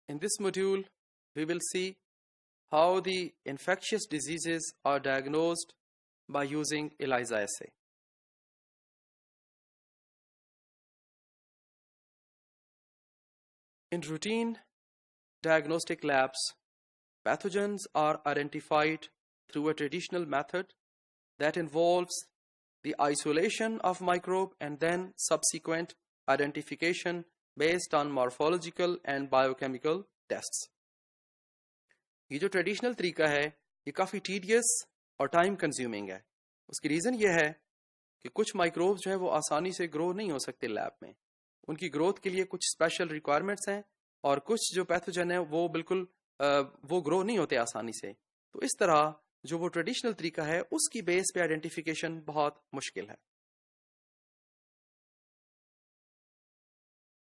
In this module, we will see how the infectious diseases are diagnosed by using ELISA assay. In routine diagnostic labs, pathogens are identified through a traditional method that involves the isolation of microbe and then subsequent identification based on morphological and biochemical tests. ये जो traditional तरीका है ये काफ़ी tedious और time consuming है. उसकी reason ये है कि कुछ माइक्रोब्स जो है वो आसानी से ग्रो नहीं हो सकते लैब में. उनकी ग्रोथ के लिए कुछ स्पेशल रिक्वायरमेंट्स हैं और कुछ जो पैथोजन है वो बिल्कुल वो ग्रो नहीं होते आसानी से. तो इस तरह जो वो ट्रेडिशनल तरीका है उसकी बेस पे आइडेंटिफिकेशन बहुत मुश्किल है.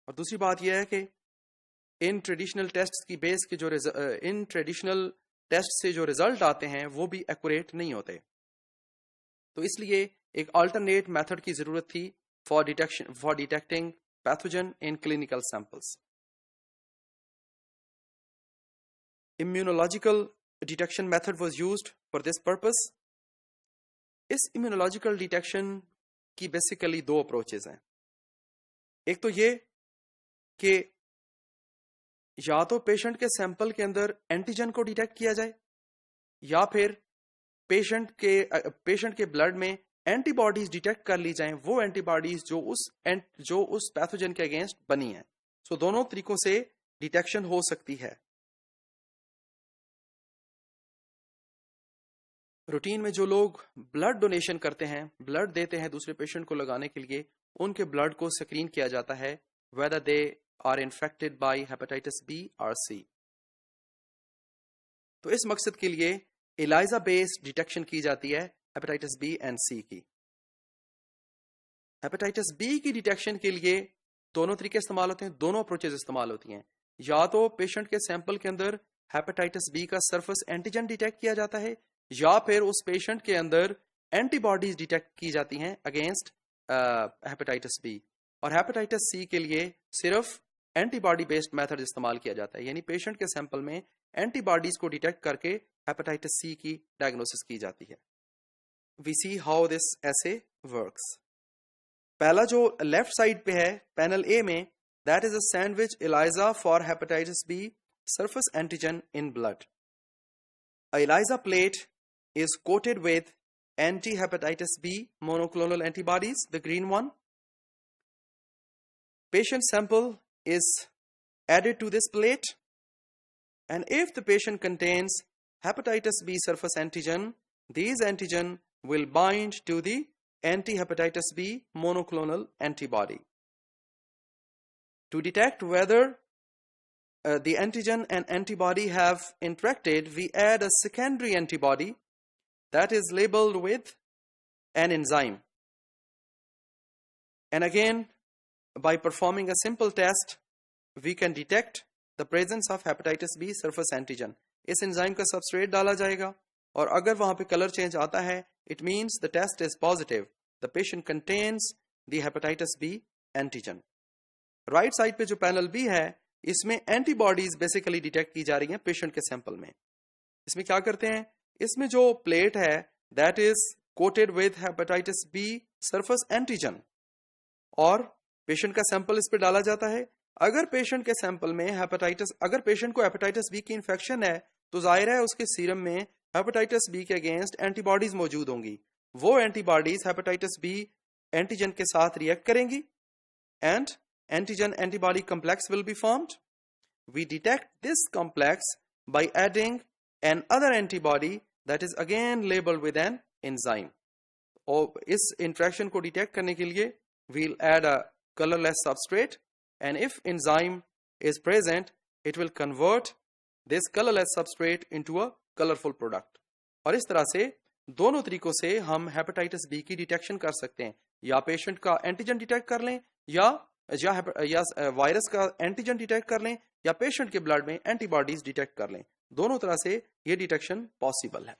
और दूसरी बात यह है कि इन ट्रेडिशनल टेस्ट की बेस के जो इन ट्रेडिशनल टेस्ट से जो रिजल्ट आते हैं वो भी एक्यूरेट नहीं होते. तो इसलिए एक अल्टरनेट मेथड की जरूरत थी for detecting pathogen in clinical samples. Immunological detection method was used for this purpose. इस immunological detection की बेसिकली दो अप्रोचेस हैं. एक तो ये कि या तो पेशेंट के सैंपल के अंदर एंटीजन को डिटेक्ट किया जाए या फिर पेशेंट के ब्लड में एंटीबॉडीज डिटेक्ट कर ली जाएं, वो एंटीबॉडीज जो उस पैथोजन के अगेंस्ट बनी हैं. सो दोनों तरीकों से डिटेक्शन हो सकती है. रूटीन में जो लोग ब्लड डोनेशन करते हैं, ब्लड देते हैं दूसरे पेशेंट को लगाने के लिए, उनके ब्लड को स्क्रीन किया जाता है whether they are infected by hepatitis B or C. तो इस मकसद के लिए ELISA बेस्ड डिटेक्शन की जाती है हेपेटाइटिस बी एंड सी की. हेपेटाइटिस बी की डिटेक्शन के लिए दोनों तरीके इस्तेमाल होते हैं, दोनों अप्रोचेस इस्तेमाल होती हैं. या तो पेशेंट के सैंपल के अंदर हेपेटाइटिस बी का सरफेस एंटीजन डिटेक्ट किया जाता है या फिर उस पेशेंट के अंदर एंटीबॉडीज डिटेक्ट की जाती हैं अगेंस्ट हेपेटाइटिस बी. और हेपेटाइटिस सी के लिए सिर्फ एंटीबॉडी बेस्ड मेथड इस्तेमाल किया जाता है, यानी पेशेंट के सैंपल में एंटीबॉडीज को डिटेक्ट करके हेपेटाइटिस सी की डायग्नोसिस की जाती है. We see how this assay works. पहला जो लेफ्ट साइड पे है पैनल ए में, that is a sandwich ELISA for hepatitis B surface antigen in blood. A ELISA plate is coated with anti-hepatitis B monoclonal antibodies, the green one. Patient sample is added to this plate, and if the patient contains hepatitis B surface antigen, these antigen will bind to the anti-hepatitis B monoclonal antibody. To detect whether the antigen and antibody have interacted, we add a secondary antibody that is labeled with an enzyme. And again, by performing a simple test, we can detect the presence of hepatitis B surface antigen. इस enzyme का substrate डाला जाएगा और अगर वहां पे colour change आता है, it means the test is positive. The patient contains the hepatitis B antigen. Right side पे जो पैनल बी है, इसमें एंटीबॉडीज बेसिकली डिटेक्ट की जा रही हैं पेशेंट के सैंपल में. इसमें क्या करते हैं, इसमें जो प्लेट है that is coated with hepatitis B surface antigen और पेशेंट का सैंपल इस पे डाला जाता है. अगर पेशेंट के सैंपल में अगर पेशेंट को हेपेटाइटिस बी की इंफेक्शन है तो जाहिर है उसके सीरम में हेपेटाइटिस बी के अगेंस्ट एंटीबॉडीज मौजूद होंगी. वो एंटीबॉडीज हेपेटाइटिस बी एंटीजन के साथ रिएक्ट करेंगी and antigen antibody complex will be formed. We detect this complex by adding another antibody that is again labeled with an enzyme. और इस interaction को detect करने के लिए we'll add a colorless substrate, and if enzyme is present, it will convert this colorless substrate into a colorful product. और इस तरह से दोनों तरीकों से हम हेपेटाइटिस बी की डिटेक्शन कर सकते हैं. या पेशेंट का एंटीजन डिटेक्ट कर लें या वायरस का एंटीजन डिटेक्ट कर लें या पेशेंट के ब्लड में एंटीबॉडीज डिटेक्ट कर लें. दोनों तरह से ये डिटेक्शन पॉसिबल है.